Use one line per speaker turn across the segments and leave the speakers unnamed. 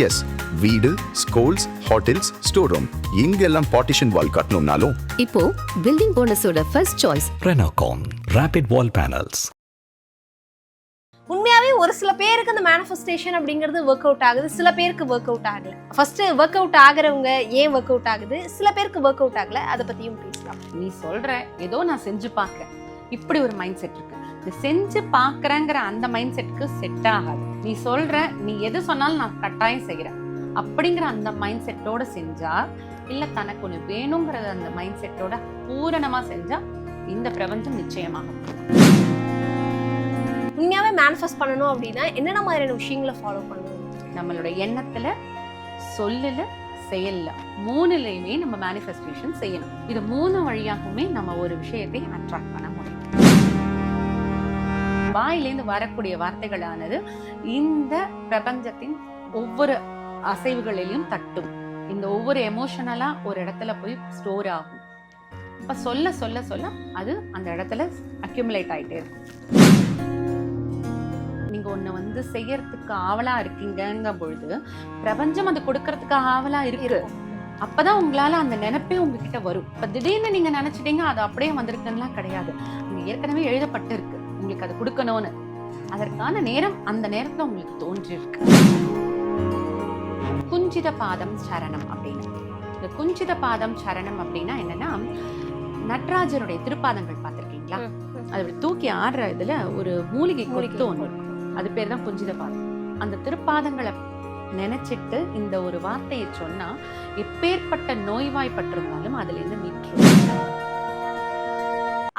S, வீடு, schools, hotels, store room இங்கெல்லாம் partition wall கட்டணும்னாலும்
இப்போ பில்டிங் ஓனர்ஸோட first choice
Renocon Rapid Wall Panels.
உண்மையாவே ஒரு சில பேருக்கு அந்த மேனிஃபெஸ்டேஷன் அப்படிங்கிறது ஒர்க் அவுட் ஆகுது, சில பேருக்கு ஒர்க் அவுட் ஆகல. ஃபர்ஸ்ட் ஒர்க் அவுட் ஆகுறவங்க ஏன் ஒர்க் அவுட் ஆகுது, சில பேருக்கு ஒர்க் அவுட் ஆகல, அதை பத்தியும் பேசலாம்.
நீ சொல்ற ஏதோ நான் செஞ்சு பார்க்கறேன், இப்படி ஒரு மைண்ட் செட் இருக்கு. இந்த செஞ்சு பார்க்கறேங்கிற அந்த மைண்ட் செட்டுக்கு செட் ஆகாது. நீ சொல்ற நீ எது சொன்னாலும் நான் கட்டாயம் செய்யறேன் அப்படிங்கிற அந்த மைண்ட் செட்டோட செஞ்சா, இல்ல தனக்கு ஒண்ணு வேணுங்கிற அந்த மைண்ட் செட்டோட பூரணமா செஞ்சா இந்த பிரபஞ்சம் நிச்சயமாக.
உண்மையாவே மேனிஃபெஸ்ட் பண்ணணும் அப்படின்னா என்னென்ன மாதிரியான விஷயங்களை ஃபாலோ பண்ணணும்?
நம்மளோட எண்ணத்துல, சொல்லுல, செயல்ல மூணுலயுமே நம்ம மேனிஃபெஸ்டேஷன் செய்யணும். இது மூணு வழியாகவுமே நம்ம ஒரு விஷயத்தை அட்ராக்ட் பண்ண முடியும். வாயிலேருந்து வரக்கூடிய வார்த்தைகளானது இந்த பிரபஞ்சத்தின் ஒவ்வொரு அசைவுகளிலும் தட்டும். இந்த ஒவ்வொரு எமோஷனலா ஒரு இடத்துல போய் ஸ்டோர் ஆகும். இப்ப சொல்ல சொல்ல சொல்ல அது அந்த இடத்துல அக்யூமுலேட் ஆயிட்டே இருக்கும். நீங்க ஒண்ணு செய்யறதுக்கு ஆவலா இருக்கீங்க பொழுது பிரபஞ்சம் அது கொடுக்கறதுக்கு ஆவலா இருக்கு. அப்பதான் உங்களால அந்த நினைப்பே உங்ககிட்ட வரும். இப்ப திடீர்னு நீங்க நினைச்சிட்டீங்க அது அப்படியே வந்திருக்குன்னா கிடையாது. நீங்க ஏற்கனவே எழுதப்பட்டு இருக்கு உங்களுக்கு அது கொடுக்கணும்னு. அதற்கான நேரம் அந்த நேரத்துல உங்களுக்கு தோன்றி இருக்கு. குஞ்சித பாதம் சரணம் அப்படின்னு. இந்த குஞ்சித பாதம் சரணம் அப்படின்னா என்னன்னா, நடராஜருடைய திருப்பாதங்கள் பார்த்திருக்கீங்களா? அது தூக்கி ஆடுற இதுல ஒரு மூலிகை கொத்து ஒண்ணு, அது பேர் தான் குஞ்சித பாதம். அந்த திருப்பாதங்களை நினைச்சிட்டு இந்த ஒரு வார்த்தையை சொன்னா எப்பேற்பட்ட நோய்வாய்ப்பட்டிருந்தாலும் அதுல இருந்து மீட்டும்.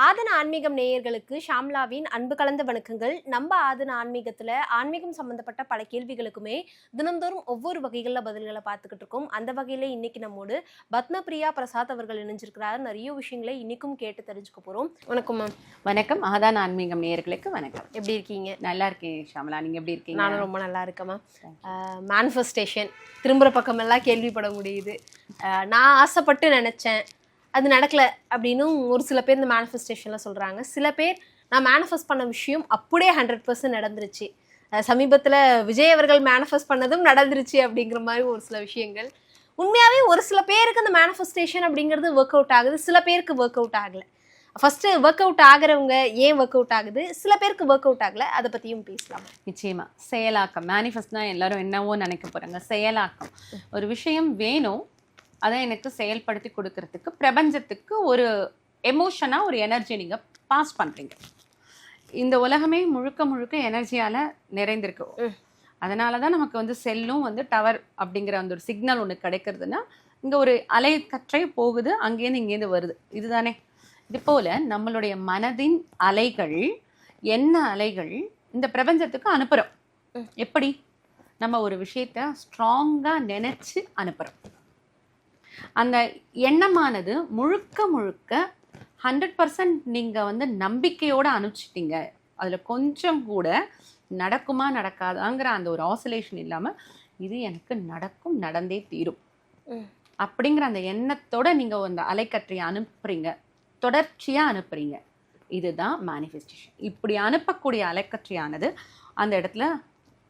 ஆதன ஆன்மீகம் நேயர்களுக்கு ஷாம்லாவின் அன்பு கலந்த வணக்கங்கள். நம்ம ஆதன ஆன்மீகத்துல ஆன்மீகம் சம்பந்தப்பட்ட பல கேள்விகளுக்குமே தினந்தோறும் ஒவ்வொரு வகைகள்ல பதில்களை பார்த்துக்கிட்டு இருக்கோம். அந்த வகையில இன்னைக்கு நம்மோடு பத்மபிரியா பிரசாத் அவர்கள் இணைஞ்சிருக்கிறார். நிறைய விஷயங்களை இன்னைக்கும் கேட்டு தெரிஞ்சுக்க போறோம். வணக்கம் மேம்.
வணக்கம். ஆதான ஆன்மீகம் நேயர்களுக்கு வணக்கம்.
எப்படி இருக்கீங்க?
நல்லா இருக்கேன் ஷாம்லா, நீங்க எப்படி இருக்கீங்க?
நானும் ரொம்ப நல்லா இருக்கேன் மேம். மேனிஃபெஸ்டேஷன் திரும்புற பக்கம் எல்லாம் கேள்விப்பட முடியுது. நான் ஆசைப்பட்டு நினைச்சேன், அது நடக்கல அப்படின்னு ஒரு சில பேர் இந்த மேனிஃபெஸ்டேஷன்ல சொல்றாங்க. சில பேர் நான் மேனிஃபெஸ்ட் பண்ண விஷயம் அப்படியே 100% நடந்துருச்சு. சமீபத்துல விஜய் அவர்கள் மேனிஃபெஸ்ட் பண்ணதும் நடந்துருச்சு அப்படிங்கிற மாதிரி ஒரு சில விஷயங்கள். உண்மையாவே ஒரு சில பேருக்கு அந்த மேனிஃபெஸ்டேஷன் அப்படிங்கிறது ஒர்க் அவுட் ஆகுது, சில பேருக்கு ஒர்க் அவுட் ஆகல. ஃபர்ஸ்ட் ஒர்க் அவுட் ஆகுறவங்க ஏன் ஒர்க் அவுட் ஆகுது, சில பேருக்கு ஒர்க் அவுட் ஆகல, அதை பத்தியும் பேசலாம்.
நிச்சயமா. செயலாக்கம். மேனிஃபெஸ்ட்னா எல்லாரும் என்னவோ நினைக்க போறாங்க. செயலாக்கம். ஒரு விஷயம் வேணும், அதை எனக்கு செயல்படுத்தி கொடுக்கறதுக்கு பிரபஞ்சத்துக்கு ஒரு எமோஷனா ஒரு எனர்ஜி நீங்க பாஸ் பண்றீங்க. இந்த உலகமே முழுக்க முழுக்க எனர்ஜியால நிறைந்திருக்கு. அதனாலதான் நமக்கு செல்லும் டவர் அப்படிங்கிற அந்த ஒரு சிக்னல் ஒன்று கிடைக்கிறதுனா, இங்க ஒரு அலை கற்றை போகுது, அங்கேருந்து இங்கேருந்து வருது. இதுதானே. இது போல நம்மளுடைய மனதின் அலைகள், என்ன அலைகள் இந்த பிரபஞ்சத்துக்கு அனுப்புறோம். எப்படி? நம்ம ஒரு விஷயத்த ஸ்ட்ராங்கா நினைச்சு அனுப்புறோம். அந்த எண்ணமானது முழுக்க முழுக்க 100% நீங்க நம்பிக்கையோட அனுப்பிச்சிட்டீங்க. அதுல கொஞ்சம் கூட நடக்குமா நடக்காதாங்கிற அந்த ஒரு ஆசிலேஷன் இல்லாம இது எனக்கு நடக்கும், நடந்தே தீரும் அப்படிங்கிற அந்த எண்ணத்தோட நீங்க அந்த அலைக்கற்றையை அனுப்புறீங்க, தொடர்ச்சியா அனுப்புறீங்க. இதுதான் மேனிஃபெஸ்டேஷன். இப்படி அனுப்பக்கூடிய அலைக்கற்றையானது அந்த இடத்துல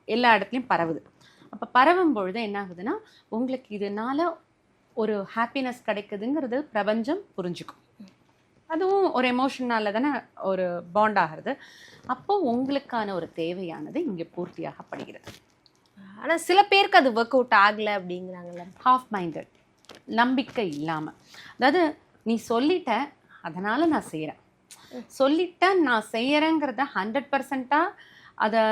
எல்லா இடத்துலையும் பரவுது. அப்ப பரவும் பொழுது என்ன ஆகுதுன்னா, உங்களுக்கு இதனால ஒரு ஹாப்பினஸ் கிடைக்குதுங்கிறது பிரபஞ்சம் புரிஞ்சுக்கும். அதுவும் ஒரு எமோஷனால தானே ஒரு பாண்ட் ஆகிறது. அப்போ உங்களுக்கான ஒரு தேவையானது இங்கே பூர்த்தியாகப்படுகிறது.
ஆனா சில பேருக்கு அது ஒர்க் அவுட் ஆகல அப்படிங்கிறாங்கல்ல.
ஹாஃப் மைண்டட், நம்பிக்கை இல்லாம. அதாவது நீ சொல்லிட்ட அதனால நான் செய்யறேன், சொல்லிட்ட நான் செய்யறேங்கிறத 100%ஆ அதை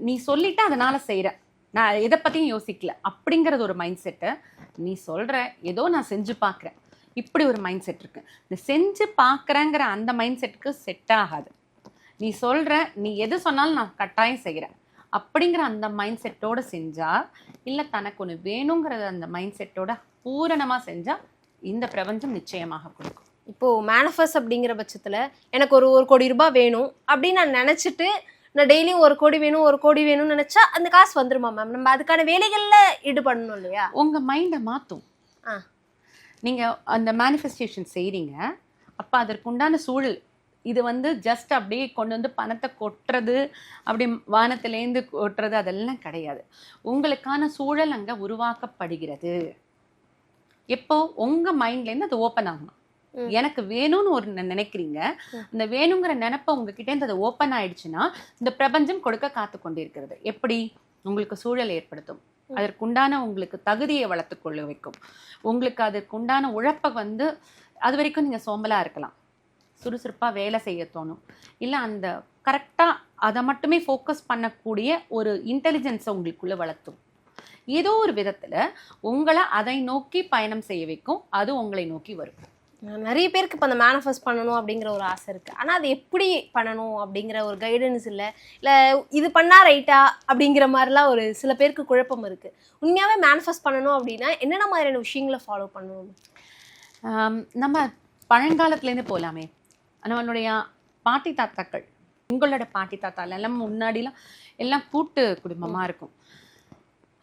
நீ சொல்லிட்ட அதனால செய்யறேன், நான் எதை பத்தியும் யோசிக்கல அப்படிங்கிறது ஒரு மைண்ட் செட்டு. நீ சொல்ற ஏதோ நான் செஞ்சு பார்க்குறேன், இப்படி ஒரு மைண்ட் செட் இருக்கு. இந்த செஞ்சு பார்க்குறேங்கிற அந்த மைண்ட் செட்டுக்கு செட் ஆகாது. நீ சொல்ற நீ எது சொன்னாலும் நான் கட்டாயம் செய்கிறேன் அப்படிங்கிற அந்த மைண்ட் செட்டோட செஞ்சா, இல்லை தனக்கு ஒன்று வேணுங்கிறத அந்த மைண்ட் செட்டோட பூரணமாக செஞ்சா இந்த பிரபஞ்சம் நிச்சயமாக கொடுக்கும்.
இப்போ மேனிஃபெஸ்ட் அப்படிங்கிற பட்சத்துல எனக்கு ஒரு 1 கோடி ரூபாய் வேணும் அப்படின்னு நான் நினைச்சிட்டு நான் டெய்லியும் 1 கோடி வேணும் 1 கோடி வேணும்னு நினைச்சா அந்த காசு வந்துருமா மேம்? நம்ம அதுக்கான வேலைகள்ல ஈடுபடணும் இல்லையா?
உங்க மைண்டை மாற்றும். நீங்க அந்த மேனிஃபெஸ்டேஷன் செய்றீங்க, அப்ப அதற்கு உண்டான சூழல் இது வந்து ஜஸ்ட் அப்படியே கொண்டு வந்து பணத்தை கொட்டுறது, அப்படி வானத்திலேருந்து கொட்டுறது அதெல்லாம் கிடையாது. உங்களுக்கான சூழல் அங்கே உருவாக்கப்படுகிறது. எப்போ உங்க மைண்ட்லேருந்து அது ஓப்பன் ஆகணும். எனக்கு வேணும்னு ஒரு நினைக்கிறீங்க, இந்த வேணுங்கிற நினைப்ப உங்ககிட்ட இருந்து அது ஓப்பன் ஆயிடுச்சுன்னா இந்த பிரபஞ்சம் கொடுக்க காத்து கொண்டிருக்கிறது. எப்படி? உங்களுக்கு சூழல் ஏற்படுத்தும், அதற்குண்டான உங்களுக்கு தகுதியை வளர்த்துக்கொள்ள வைக்கும், உங்களுக்கு அதற்குண்டான உழைப்பை வந்து அது வரைக்கும் நீங்கள் சோம்பலாக இருக்கலாம், சுறுசுறுப்பாக வேலை செய்ய தோணும், இல்லை அந்த கரெக்டாக அதை மட்டுமே ஃபோக்கஸ் பண்ணக்கூடிய ஒரு இன்டெலிஜென்ஸை உங்களுக்குள்ளே வளர்த்தும். ஏதோ ஒரு விதத்தில் உங்களை அதை நோக்கி பயணம் செய்ய வைக்கும், அது உங்களை நோக்கி வரும்.
நிறைய பேருக்கு இப்போ அந்த மேனிஃபெஸ்ட் பண்ணணும் அப்படிங்கிற ஒரு ஆசை இருக்குது. ஆனால் அது எப்படி பண்ணணும் அப்படிங்கிற ஒரு கைடன்ஸ் இல்லை, இல்லை இது பண்ணால் ரைட்டா அப்படிங்கிற மாதிரிலாம் ஒரு சில பேருக்கு குழப்பம் இருக்குது. உண்மையாகவே மேனிஃபெஸ்ட் பண்ணணும் அப்படின்னா என்னென்ன மாதிரியான விஷயங்களை ஃபாலோ பண்ணணும்?
நம்ம பழங்காலத்துலேருந்து போகலாமே. நம்மளுடைய பாட்டி தாத்தாக்கள், உங்களோட பாட்டி தாத்தா எல்லாம் முன்னாடிலாம் எல்லாம் கூட்டு குடும்பமாக இருக்கும்.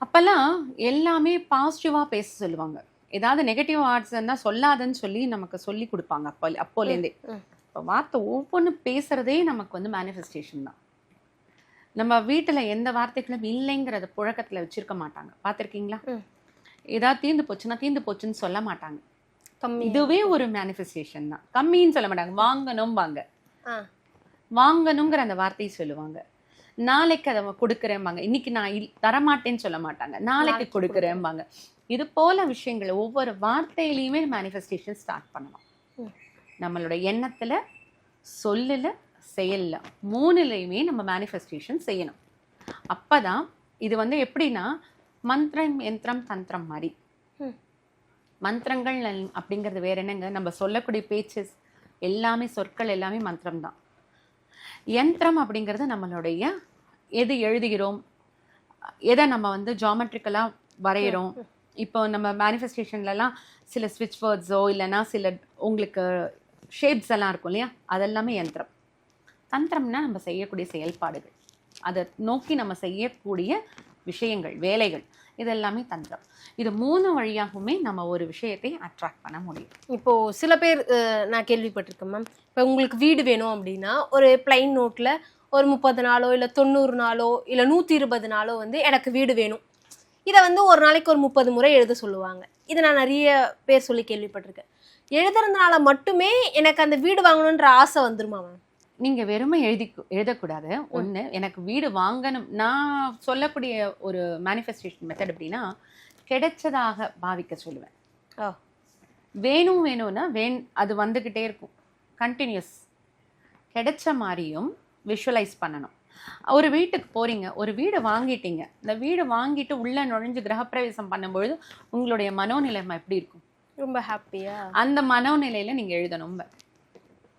அப்போல்லாம் எல்லாமே பாசிட்டிவாக பேச சொல்லுவாங்க. ஏதாவது நெகட்டிவ் வேர்ட்ஸ் இருந்தால் சொல்லாதன்னு சொல்லி நமக்கு சொல்லி கொடுப்பாங்க. அப்போலேருந்தே இப்போ வார்த்தை ஒவ்வொன்றும் பேசுகிறதே நமக்கு வந்து மேனிஃபெஸ்டேஷன் தான். நம்ம வீட்டில் எந்த வார்த்தைகளும் இல்லைங்கிறத புழக்கத்தில் வச்சுருக்க மாட்டாங்க. பார்த்துருக்கீங்களா? ஏதாவது தீர்ந்து போச்சுன்னா தீர்ந்து போச்சுன்னு சொல்ல மாட்டாங்க. இதுவே ஒரு மேனிஃபெஸ்டேஷன் தான். கம்மின்னு சொல்ல மாட்டாங்க, வாங்கணும்பாங்க. வாங்கணுங்கிற அந்த வார்த்தையை சொல்லுவாங்க. நாளைக்கு அதை கொடுக்குறேன்பாங்க. இன்னைக்கு நான் தரமாட்டேன்னு சொல்ல மாட்டாங்க, நாளைக்கு கொடுக்குறேன்பாங்க. இது போல விஷயங்கள் ஒவ்வொரு வார்த்தையிலையுமே மேனிஃபெஸ்டேஷன் ஸ்டார்ட் பண்ணணும். நம்மளோட எண்ணத்துல, சொல்லல, செயல்ல, மூணுலையுமே நம்ம மேனிஃபெஸ்டேஷன் செய்யணும். அப்பதான் இது வந்து எப்படின்னா மந்திரம், யந்திரம், தந்திரம் மாதிரி. மந்திரங்கள் அப்படிங்கிறது வேற என்னங்க, நம்ம சொல்லக்கூடிய பேச்சஸ் எல்லாமே, சொற்கள் எல்லாமே மந்திரம் தான். யந்திரம் அப்படிங்கிறது நம்மளுடைய எது எழுதுகிறோம், எதை நம்ம வந்து ஜாமெட்ரிக்கலாக வரைகிறோம். இப்போ நம்ம மேனிஃபெஸ்டேஷன்லலாம் சில ஸ்விட்ச் வேர்ட்ஸோ இல்லைன்னா சில உங்களுக்கு ஷேப்ஸ் எல்லாம் இருக்கும் இல்லையா, அதெல்லாமே யந்திரம். தந்திரம்னா நம்ம செய்யக்கூடிய செயல்பாடுகள், அதை நோக்கி நம்ம செய்யக்கூடிய விஷயங்கள், வேலைகள், இதெல்லாமே தந்திரம். இது மூணு வழியாகவுமே நம்ம ஒரு விஷயத்தை அட்ராக்ட் பண்ண முடியும்.
இப்போது சில பேர் நான் கேள்விப்பட்டிருக்கேன் மேம், இப்போ உங்களுக்கு வீடு வேணும் அப்படின்னா ஒரு பிளைன் நோட்டில் ஒரு 30 நாளோ இல்லை 90 நாளோ இல்லை 120 நாளோ வந்து எனக்கு வீடு வேணும், இதை வந்து ஒரு நாளைக்கு ஒரு 30 முறை எழுத சொல்லுவாங்க. இதை நான் நிறைய பேர் சொல்லி கேள்விப்பட்டிருக்கேன். எழுதுறதுனால மட்டுமே எனக்கு அந்த வீடு வாங்கணுன்ற ஆசை வந்துருமா மேம்?
நீங்கள் வெறுமை எழுதக்கூடாது. ஒன்று, எனக்கு வீடு வாங்கணும். நான் சொல்லக்கூடிய ஒரு மேனிஃபெஸ்டேஷன் மெத்தட் எப்படின்னா, கிடைச்சதாக பாவிக்க சொல்லுவேன். வேணும்னா அது வந்துக்கிட்டே இருக்கும், கண்டினியூஸ். கிடைச்ச மாதிரியும் விஷுவலைஸ் பண்ணணும். ஒரு வீட்டுக்கு போகிறீங்க, ஒரு வீடு வாங்கிட்டீங்க, இந்த வீடு வாங்கிட்டு உள்ளே நுழைஞ்சு கிரகப்பிரவேசம் பண்ணும்பொழுது உங்களுடைய மனோநிலைமை எப்படி இருக்கும்?
ரொம்ப ஹாப்பியா.
அந்த மனோநிலையில் நீங்கள் எழுதணும்.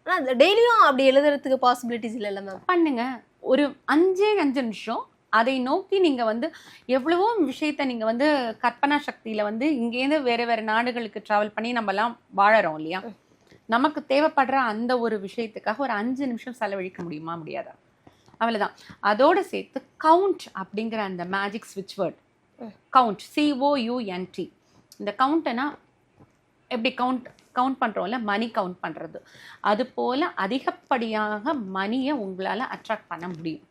ஆனால் டெய்லியும் அப்படி எழுதுறதுக்கு பாசிபிலிட்டிஸ் இல்லைல்ல மேம்?
பண்ணுங்க. ஒரு 5 நிமிஷம் அதை நோக்கி நீங்கள் வந்து எவ்வளவோ விஷயத்தை நீங்கள் வந்து கற்பனா சக்தியில் வந்து இங்கேருந்து வேறு வேறு நாடுகளுக்கு ட்ராவல் பண்ணி நம்மலாம் வாழறோம் இல்லையா, நமக்கு தேவைப்படுற அந்த ஒரு விஷயத்துக்காக ஒரு 5 நிமிஷம் செலவழிக்க முடியுமா? முடியாதா? அவ்வளோதான். அதோடு சேர்த்து கவுண்ட் அப்படிங்கிற அந்த மேஜிக் ஸ்விட்ச் வேர்ட், கவுண்ட், COUNT. இந்த கவுண்ட்னா எப்படி கவுண்ட் பண்ணுறோம்ல, மணி கவுண்ட் பண்ணுறது, அது போல் அதிகப்படியாக மணியை உங்களால் அட்ராக்ட் பண்ண முடியும்.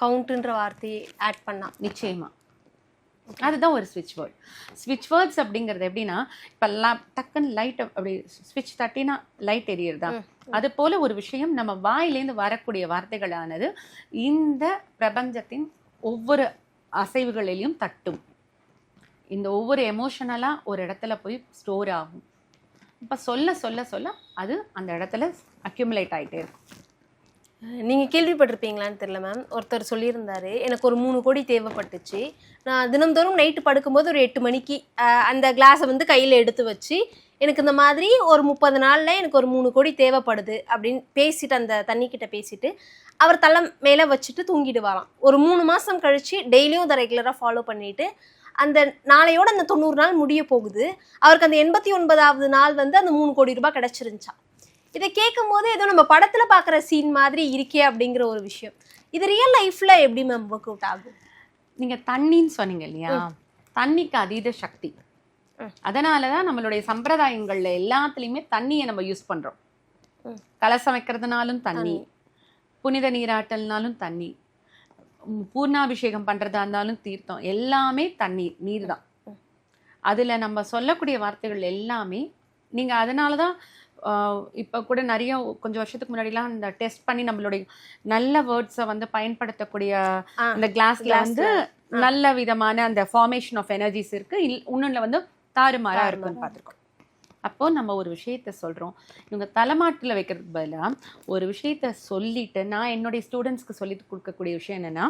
கவுண்ட்ன்ற வார்த்தையை ஆட் பண்ணா
நிச்சயமாக. அதுதான் ஒரு ஸ்விட்ச் வேர்ட். ஸ்விட்ச் வேர்ட்ஸ் அப்படிங்கிறது எப்படின்னா, இப்போ டக்குன்னு லைட் அப்படி ஸ்விட்ச் தட்டினா லைட் எரியறதா, அது போல் ஒரு விஷயம் நம்ம வாயிலேருந்து வரக்கூடிய வார்த்தைகளானது இந்த பிரபஞ்சத்தின் ஒவ்வொரு அசைவுகளிலையும் தட்டும். இந்த ஒவ்வொரு எமோஷனலாக ஒரு இடத்துல போய் ஸ்டோர் ஆகும். இப்போ சொல்ல சொல்ல சொல்ல அது அந்த இடத்துல அக்யூமுலேட் ஆகிட்டே இருக்கும்.
நீங்கள் கேள்விப்பட்டிருப்பீங்களான்னு தெரியல மேம், ஒருத்தர் சொல்லியிருந்தாரு, எனக்கு ஒரு 3 கோடி தேவைப்பட்டுச்சு, நான் தினந்தோறும் நைட்டு படுக்கும்போது ஒரு 8 மணிக்கு அந்த கிளாஸை வந்து கையில் எடுத்து வச்சு எனக்கு இந்த மாதிரி ஒரு 30 நாளில் எனக்கு ஒரு 3 கோடி தேவைப்படுது அப்படின்னு பேசிட்டு, அந்த தண்ணிக்கிட்ட பேசிட்டு அவர் தலை மேலே வச்சுட்டு தூங்கிடுவாராம். ஒரு 3 மாதம் கழித்து டெய்லியும் அதை ரெகுலராக ஃபாலோ பண்ணிவிட்டு அந்த நாளையோட அந்த 90 நாள் முடிய போகுது, அவருக்கு அந்த 89வது நாள் வந்து அந்த 3 கோடி ரூபாய் கிடச்சிருந்துச்சா. இதை கேட்கும் போது ஏதோ நம்ம படத்தில் பார்க்குற சீன் மாதிரி இருக்கே அப்படிங்கிற ஒரு விஷயம். இது ரியல் லைஃப்பில் எப்படி மேம் ஒர்க் அவுட் ஆகும்?
நீங்கள் தண்ணின்னு சொன்னீங்க இல்லையா, தண்ணிக்கு அதீத சக்தி. அதனால தான் நம்மளுடைய சம்பிரதாயங்களில் எல்லாத்துலேயுமே தண்ணியை நம்ம யூஸ் பண்ணுறோம். கலசம் வைக்கிறதுனாலும் தண்ணி, புனித நீராட்டல்னாலும் தண்ணி, பூர்ணாபிஷேகம் பண்றதா இருந்தாலும் தீர்த்தம், எல்லாமே தண்ணீர், நீர் தான். அதுல நம்ம சொல்லக்கூடிய வார்த்தைகள் எல்லாமே நீங்க அதனாலதான் இப்போ கூட நிறைய கொஞ்சம் வருஷத்துக்கு முன்னாடிலாம் இந்த டெஸ்ட் பண்ணி நம்மளுடைய நல்ல வேர்ட்ஸை வந்து பயன்படுத்தக்கூடிய அந்த கிளாஸ்ல வந்து நல்ல விதமான அந்த ஃபார்மேஷன் ஆஃப் எனர்ஜிஸ் இருக்கு, இன்னொன்னுல வந்து தாறுமாறா இருக்குன்னு பார்த்துருக்கோம். அப்போ நம்ம ஒரு விஷயத்த சொல்றோம், இவங்க தலைமாட்டில் வைக்கிறதுக்கு பதிலாக ஒரு விஷயத்த சொல்லிட்டு, நான் என்னுடைய ஸ்டூடெண்ட்ஸ்க்கு சொல்லி கொடுக்கக்கூடிய விஷயம் என்னன்னா,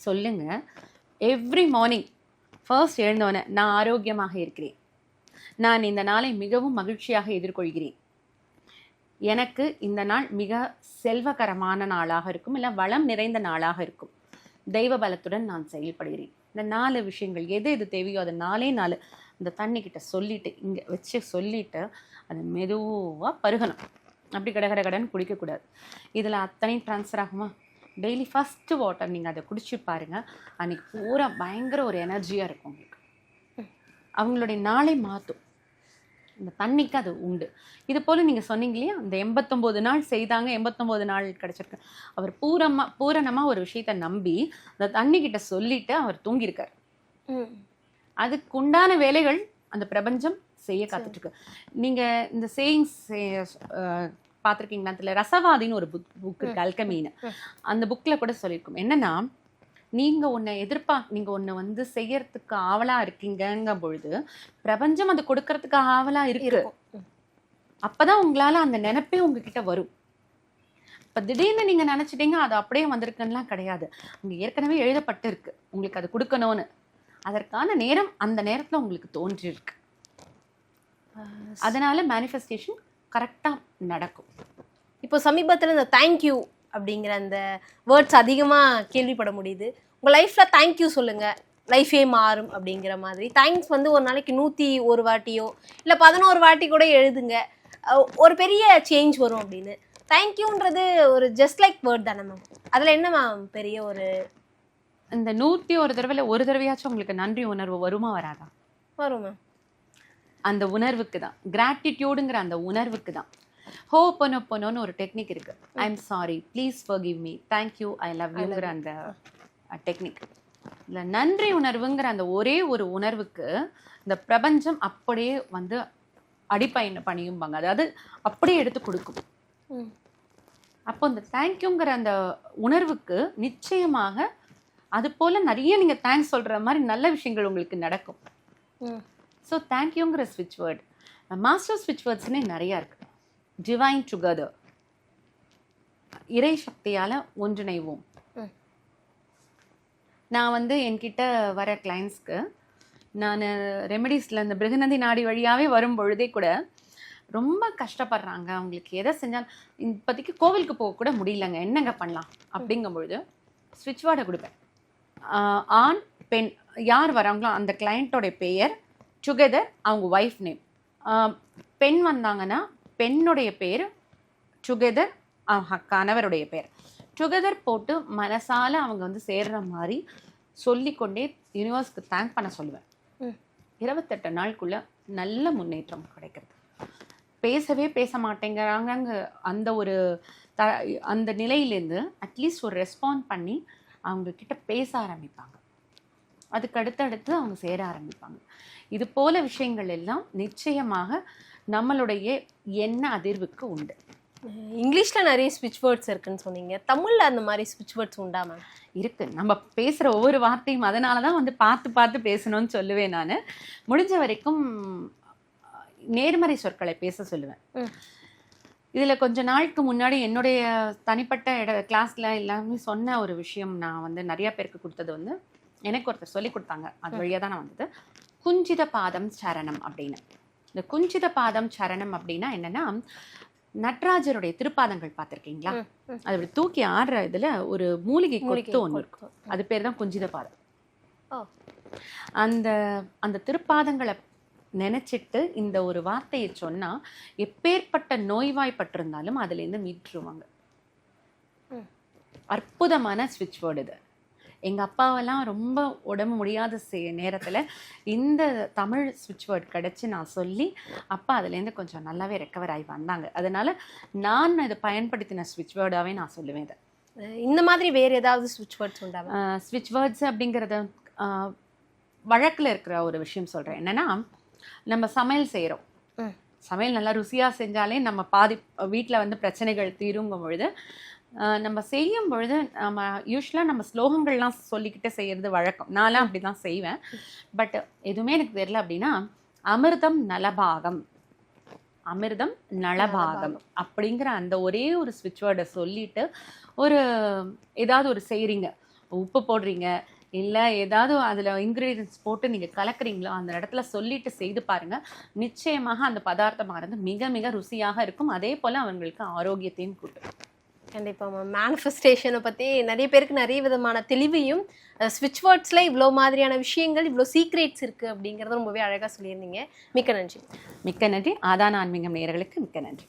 சொல்லுங்க எவ்ரி மார்னிங் ஃபர்ஸ்ட் எழுந்தோன்னே நான் ஆரோக்கியமாக இருக்கிறேன், நான் இந்த நாளை மிகவும் மகிழ்ச்சியாக எதிர்கொள்கிறேன், எனக்கு இந்த நாள் மிக செல்வகரமான நாளாக இருக்கும், இல்லை வளம் நிறைந்த நாளாக இருக்கும், தெய்வ பலத்துடன் நான் செயல்படுகிறேன். இந்த 4 விஷயங்கள் எது எது தேவையோ அதை 4 இந்த தண்ணிக்கிட்ட சொல்லிட்டு, இங்கே வச்சு சொல்லிட்டு அது மெதுவாக பருகணும். அப்படி கடன் குடிக்கக்கூடாது. இதில் அத்தனையும் ட்ரான்ஸ்ஃபர் ஆகுமா? டெய்லி ஃபஸ்ட்டு வாட்டர் நீங்கள் அதை குடிச்சு பாருங்கள், அன்றைக்கி பூரா பயங்கர ஒரு எனர்ஜியாக இருக்கும் உங்களுக்கு. அவங்களுடைய நாளை மாற்றும். இந்த தண்ணிக்கு அது உண்டு. இது போல் நீங்கள் சொன்னீங்க இல்லையா, அந்த 89 நாள் செய்தாங்க, 89 நாள் கிடச்சிருக்கு. அவர் பூரணமாக ஒரு விஷயத்தை நம்பி அந்த தண்ணிக்கிட்ட சொல்லிட்டு அவர் தூங்கியிருக்கார். அதுக்குண்டான வேலைகள் அந்த பிரபஞ்சம் செய்ய காத்துட்ருக்கு. நீங்கள் இந்த சேயிங்ஸ் பார்த்துருக்கீங்களா? அதில் ரசவாதின்னு ஒரு புக் இருக்கு, அல்கமீன்னு. அந்த புக்கில் கூட சொல்லியிருக்கோம் என்னன்னா, நீங்கள் நீங்கள் ஒன்று வந்து செய்யறதுக்கு ஆவலாக இருக்கீங்க பொழுது பிரபஞ்சம் அதை கொடுக்கறதுக்கு ஆவலாக இருக்கு. அப்போதான் உங்களால் அந்த நினைப்பே உங்ககிட்ட வரும். இப்போ திடீர்னு நீங்கள் நினச்சிட்டீங்க அது அப்படியே வந்திருக்குன்னெலாம் கிடையாது. அங்கே ஏற்கனவே எழுதப்பட்டு இருக்கு உங்களுக்கு அது கொடுக்கணும்னு. அதற்கான நேரம் அந்த நேரத்தில் உங்களுக்கு தோன்றியிருக்கு. அதனால மேனிஃபெஸ்டேஷன் கரெக்டாக நடக்கும்.
இப்போ சமீபத்தில் இந்த தேங்க்யூ அப்படிங்கிற அந்த வேர்ட்ஸ் அதிகமாக கேள்விப்பட முடியுது. உங்கள் லைஃப்பில் தேங்க்யூ சொல்லுங்கள், லைஃபே மாறும் அப்படிங்கிற மாதிரி. தேங்க்ஸ் வந்து ஒரு நாளைக்கு 101 வாட்டியோ இல்லை 11 வாட்டி கூட எழுதுங்க, ஒரு பெரிய சேஞ்ச் வரும் அப்படின்னு. தேங்க்யூன்றது ஒரு ஜஸ்ட் லைக் வேர்ட் தானே மேம்? அதில் என்ன மேம் பெரிய ஒரு
இந்த 101 தடவையில் ஒரு தடவையாச்சும் உங்களுக்கு நன்றி உணர்வு வருமா வராதா?
வரும் மேம். அந்த
உணர்வுக்கு தான், கிராட்டிடியூடுங்கிற அந்த உணர்வுக்கு தான். ஹோபோனோபோனோன்னு ஒரு டெக்னிக் இருக்கு. I am sorry, please forgive me, thank you, I love யூங்கிற அந்த டெக்னிக். இல்லை நன்றி உணர்வுங்கிற அந்த ஒரே ஒரு உணர்வுக்கு இந்த பிரபஞ்சம் அப்படியே வந்து பணியும்பாங்க, அதாவது அப்படியே எடுத்து கொடுக்கும். அப்போ இந்த தேங்க்யூங்கிற அந்த உணர்வுக்கு நிச்சயமாக அது போல நிறைய நீங்கள் தேங்க்ஸ் சொல்கிற மாதிரி நல்ல விஷயங்கள் உங்களுக்கு நடக்கும். ஸோ தேங்க்யூங்கிற ஸ்விட்ச் வேர்ட், மாஸ்டர் ஸ்விட்ச் வேர்ட்ஸ்னே நிறையா இருக்குது. டிவைன் டுகெதர், இறை சக்தியால் ஒன்றிணைவோம். நான் வந்து என்கிட்ட வர கிளைண்ட்ஸ்க்கு நான் ரெமெடிஸில் இந்த பிருகநந்தி நாடி வழியாகவே வரும் பொழுதே கூட ரொம்ப கஷ்டப்படுறாங்க, அவங்களுக்கு எதை செஞ்சாலும் இப்போதைக்கு கோவிலுக்கு போக கூட முடியலங்க, என்னங்க பண்ணலாம் அப்படிங்கும் பொழுது ஸ்விட்ச் வேர்டை கொடுப்பேன். ஆண் பெண் யார் வராங்களோ அந்த கிளைண்ட்டோடைய பெயர், டுகெதர் அவங்க ஒய்ஃப் நேம். பெண் வந்தாங்கன்னா பெண்ணுடைய பேர் டுகெதர், அவங்க கணவருடைய பேர் டுகெதர் போட்டு மனசால அவங்க வந்து சேர்ற மாதிரி சொல்லிக்கொண்டே யூனிவர்ஸ்க்கு தேங்க் பண்ண சொல்லுவேன். 28 நாளுக்குள்ள நல்ல முன்னேற்றம் கிடைக்கிறது. பேசவே பேச மாட்டேங்கிறாங்க அந்த நிலையிலேருந்து அட்லீஸ்ட் ஒரு ரெஸ்பாண்ட் பண்ணி அவங்க கிட்ட பேச ஆரம்பிப்பாங்க. அதுக்கு அடுத்தடுத்து அவங்க சேர ஆரம்பிப்பாங்க. இது போல விஷயங்கள் எல்லாம் நிச்சயமாக நம்மளுடைய எண்ண அதிர்வுக்கு உண்டு.
இங்கிலீஷில் நிறைய ஸ்விட்ச் வேர்ட்ஸ் இருக்குன்னு சொன்னீங்க, தமிழில் அந்த மாதிரி ஸ்விட்ச் வேர்ட்ஸ் உண்டா மேம்?
இருக்குது. நம்ம பேசுகிற ஒவ்வொரு வார்த்தையும் அதனால தான் வந்து பார்த்து பேசணும்னு சொல்லுவேன். நான் முடிஞ்ச வரைக்கும் நேர்மறை சொற்களை பேச சொல்லுவேன். இதில் கொஞ்ச நாளுக்கு முன்னாடி என்னுடைய தனிப்பட்ட கிளாஸில் எல்லாமே சொன்ன ஒரு விஷயம் நான் வந்து நிறையா பேருக்கு கொடுத்தது வந்து எனக்கு ஒருத்தர் சொல்லி கொடுத்தாங்க, அது வழியாக தான் நான் வந்தது. குஞ்சித பாதம் சரணம் அப்படின்னு. இந்த குஞ்சித பாதம் சரணம் அப்படின்னா என்னென்னா, நட்ராஜருடைய திருப்பாதங்கள் பார்த்துருக்கீங்களா? அது அப்படி தூக்கி ஆடுற இதில் ஒரு மூலிகை கொத்து ஒன்று இருக்கும், அது பேர் தான் குஞ்சித பாதம். அந்த திருப்பாதங்களை நினச்சிட்டு இந்த ஒரு வார்த்தையை சொன்னால் எப்பேற்பட்ட நோய்வாய்ப்பட்டிருந்தாலும் அதுலேருந்து மீட்டுருவாங்க. அற்புதமான ஸ்விட்ச் வேர்டு இது. எங்கள் அப்பாவெல்லாம் ரொம்ப உடம்பு முடியாத நேரத்தில் இந்த தமிழ் ஸ்விட்ச் வேர்ட் கிடச்சி நான் சொல்லி அப்பா அதுலேருந்து கொஞ்சம் நல்லாவே ரெக்கவர் ஆகி வந்தாங்க. அதனால் நான் இதை பயன்படுத்தின ஸ்விட்ச் வேர்டாகவே நான் சொல்லுவேன் இதை.
இந்த மாதிரி வேறு ஏதாவது ஸ்விட்ச் வேர்ட்ஸ் உண்டா?
ஸ்விட்ச் வேர்ட்ஸ் அப்படிங்கிறத வழக்கில் இருக்கிற ஒரு விஷயம் சொல்கிறேன். என்னென்னா, நம்ம சமையல் செய்கிறோம், சமையல் நல்லா ருசியாக செஞ்சாலே நம்ம பாதி வீட்டில் வந்து பிரச்சனைகள் தீருங்கும் பொழுது நம்ம செய்யும் பொழுது நம்ம யூஸ்வலாக நம்ம ஸ்லோகங்கள்லாம் சொல்லிக்கிட்டே செய்கிறது வழக்கம். நான்லாம் அப்படி தான் செய்வேன். பட் எதுவுமே எனக்கு தெரியல அப்படின்னா, அமிர்தம் நலபாகம், அமிர்தம் நலபாகம் அப்படிங்கிற அந்த ஒரே ஒரு ஸ்விட்ச் வேர்டை சொல்லிட்டு ஏதாவது ஒரு செய்கிறீங்க, உப்பு போடுறீங்க, இல்லை ஏதாவது அதில் இன்க்ரீடியன்ஸ் போட்டு நீங்கள் கலக்குறீங்களோ அந்த இடத்துல சொல்லிட்டு செய்து பாருங்கள். நிச்சயமாக அந்த பதார்த்தமானது மிக மிக ருசியாக இருக்கும். அதே போல் அவங்களுக்கு ஆரோக்கியத்தையும் கூட்டும்.
கண்டிப்பாக மேம். மேனிஃபெஸ்டேஷனை பற்றி நிறைய பேருக்கு நிறைய விதமான தெளிவையும், ஸ்விட்ச் வேர்ட்ஸில் இவ்வளோ மாதிரியான விஷயங்கள், இவ்வளோ சீக்ரெட்ஸ் இருக்குது அப்படிங்கிறத ரொம்பவே அழகாக சொல்லியிருந்தீங்க. மிக்க நன்றி.
மிக்க நன்றி. ஆதான ஆன்மீகம் நேயர்களுக்கு மிக்க நன்றி.